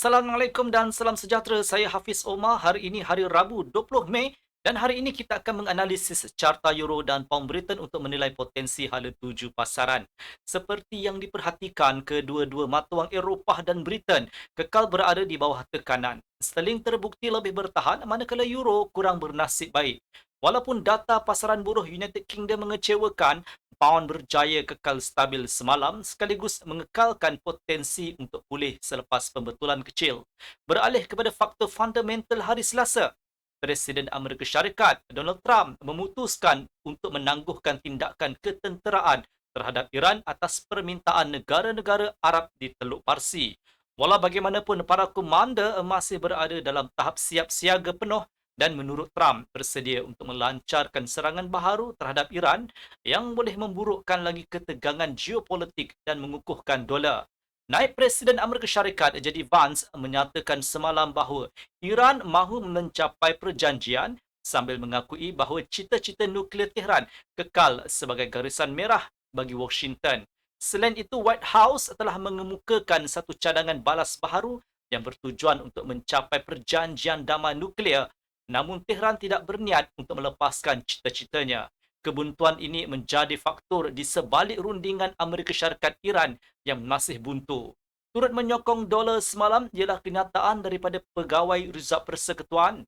Assalamualaikum dan salam sejahtera. Saya Hafiz Omar. Hari ini hari Rabu 20 Mei dan hari ini kita akan menganalisis carta euro dan pound Britain untuk menilai potensi hala tuju pasaran. Seperti yang diperhatikan, kedua-dua mata wang Eropah dan Britain kekal berada di bawah tekanan. Sterling terbukti lebih bertahan manakala euro kurang bernasib baik. Walaupun data pasaran buruh United Kingdom mengecewakan, pound berjaya kekal stabil semalam sekaligus mengekalkan potensi untuk pulih selepas pembetulan kecil. Beralih kepada faktor fundamental hari Selasa, Presiden Amerika Syarikat Donald Trump memutuskan untuk menangguhkan tindakan ketenteraan terhadap Iran atas permintaan negara-negara Arab di Teluk Parsi. Walau bagaimanapun, para komander masih berada dalam tahap siap siaga penuh dan menurut Trump bersedia untuk melancarkan serangan baharu terhadap Iran yang boleh memburukkan lagi ketegangan geopolitik dan mengukuhkan dolar. Naib Presiden Amerika Syarikat JD Vance menyatakan semalam bahawa Iran mahu mencapai perjanjian sambil mengakui bahawa cita-cita nuklear Tehran kekal sebagai garisan merah bagi Washington. Selain itu, White House telah mengemukakan satu cadangan balas baharu yang bertujuan untuk mencapai perjanjian damai nuklear, namun Tehran tidak berniat untuk melepaskan cita-citanya. Kebuntuan ini menjadi faktor di sebalik rundingan Amerika Syarikat Iran yang masih buntu. Turut menyokong dolar semalam ialah kenyataan daripada Pegawai Reserve Persekutuan,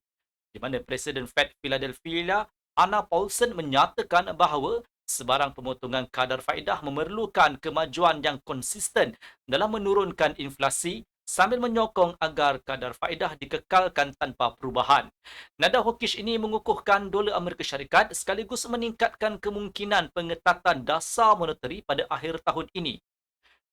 di mana Presiden Fed Philadelphia Anna Paulson menyatakan bahawa sebarang pemotongan kadar faedah memerlukan kemajuan yang konsisten dalam menurunkan inflasi sambil menyokong agar kadar faedah dikekalkan tanpa perubahan. Nada hawkish ini mengukuhkan dolar Amerika Syarikat sekaligus meningkatkan kemungkinan pengetatan dasar moneteri pada akhir tahun ini.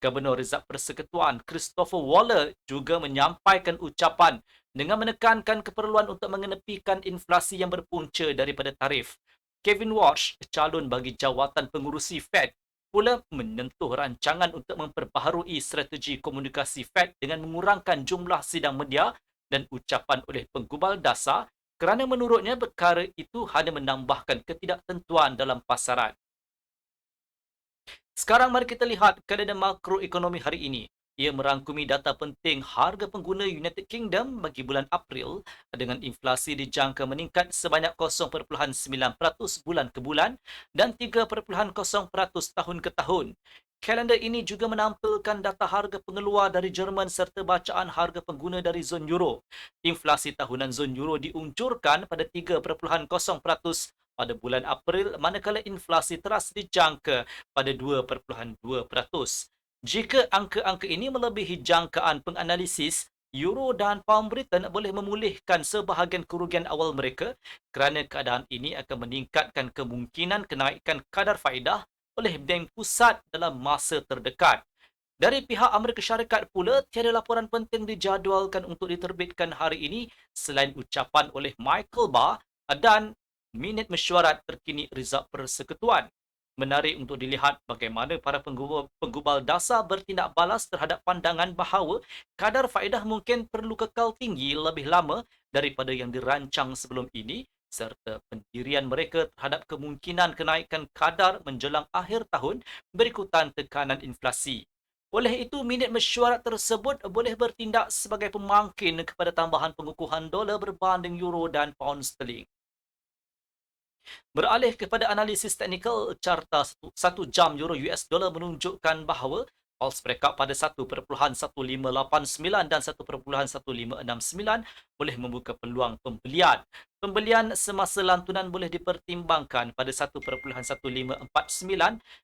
Gubernur Reserve Persekutuan Christopher Waller juga menyampaikan ucapan dengan menekankan keperluan untuk mengenepikan inflasi yang berpunca daripada tarif. Kevin Walsh, calon bagi jawatan pengurusi Fed, pula menyentuh rancangan untuk memperbaharui strategi komunikasi Fed dengan mengurangkan jumlah sidang media dan ucapan oleh penggubal dasar kerana menurutnya perkara itu hanya menambahkan ketidaktentuan dalam pasaran. Sekarang mari kita lihat keadaan makroekonomi hari ini. Ia merangkumi data penting harga pengguna United Kingdom bagi bulan April dengan inflasi dijangka meningkat sebanyak 0.9% bulan ke bulan dan 3.0% tahun ke tahun. Kalender ini juga menampilkan data harga pengeluar dari Jerman serta bacaan harga pengguna dari zon Euro. Inflasi tahunan zon Euro diunjurkan pada 3.0% pada bulan April, manakala inflasi teras dijangka pada 2.2%. Jika angka-angka ini melebihi jangkaan penganalisis, Euro dan Pound Britain boleh memulihkan sebahagian kerugian awal mereka kerana keadaan ini akan meningkatkan kemungkinan kenaikan kadar faedah oleh Bank Pusat dalam masa terdekat. Dari pihak Amerika Syarikat pula, tiada laporan penting dijadualkan untuk diterbitkan hari ini selain ucapan oleh Michael Barr dan minit mesyuarat terkini Reserve Persekutuan. Menarik untuk dilihat bagaimana para penggubal dasar bertindak balas terhadap pandangan bahawa kadar faedah mungkin perlu kekal tinggi lebih lama daripada yang dirancang sebelum ini serta pendirian mereka terhadap kemungkinan kenaikan kadar menjelang akhir tahun berikutan tekanan inflasi. Oleh itu, minit mesyuarat tersebut boleh bertindak sebagai pemangkin kepada tambahan pengukuhan dolar berbanding euro dan pound sterling. Beralih kepada analisis teknikal, carta 1 jam euro US dollar menunjukkan bahawa pulse breakout pada 1.1589 dan 1.1569 boleh membuka peluang pembelian. Pembelian semasa lantunan boleh dipertimbangkan pada 1.1549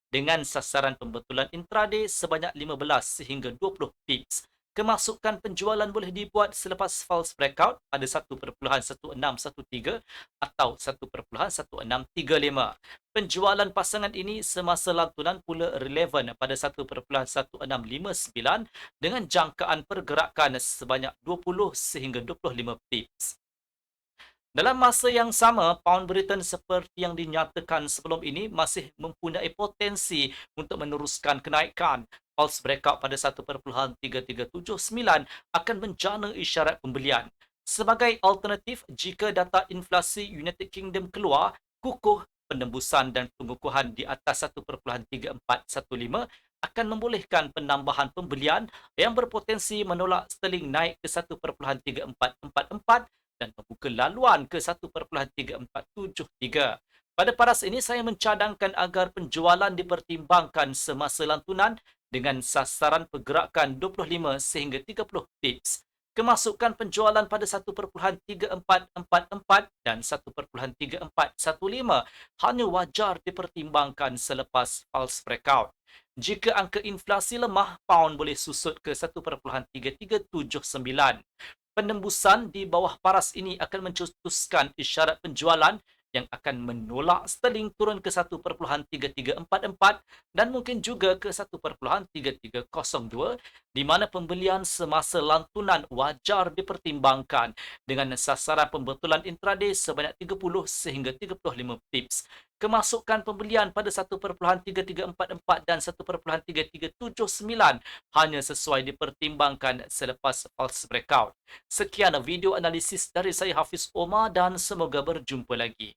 dengan sasaran pembetulan intraday sebanyak 15 sehingga 20 pips. Kemasukan penjualan boleh dibuat selepas false breakout pada 1.1613 atau 1.1635. Penjualan pasangan ini semasa lantunan pula relevan pada 1.1659 dengan jangkaan pergerakan sebanyak 20 sehingga 25 pips. Dalam masa yang sama, pound Britain seperti yang dinyatakan sebelum ini masih mempunyai potensi untuk meneruskan kenaikan. Pulse breakout pada 1.3379 akan menjana isyarat pembelian. Sebagai alternatif, jika data inflasi United Kingdom keluar, kukuh penembusan dan pengukuhan di atas 1.3415 akan membolehkan penambahan pembelian yang berpotensi menolak sterling naik ke 1.3444 dan membuka laluan ke 1.3473. Pada paras ini, saya mencadangkan agar penjualan dipertimbangkan semasa lantunan dengan sasaran pergerakan 25 sehingga 30 pips. Kemasukan penjualan pada 1.3444 dan 1.3415 hanya wajar dipertimbangkan selepas false breakout. Jika angka inflasi lemah, pound boleh susut ke 1.3379. Penembusan di bawah paras ini akan mencetuskan isyarat penjualan yang akan menolak sterling turun ke 1.3344 dan mungkin juga ke 1.3302, di mana pembelian semasa lantunan wajar dipertimbangkan dengan sasaran pembetulan intraday sebanyak 30 sehingga 35 pips. Kemasukan pembelian pada 1.3344 dan 1.3379 hanya sesuai dipertimbangkan selepas false breakout. Sekian video analisis dari saya Hafiz Omar dan semoga berjumpa lagi.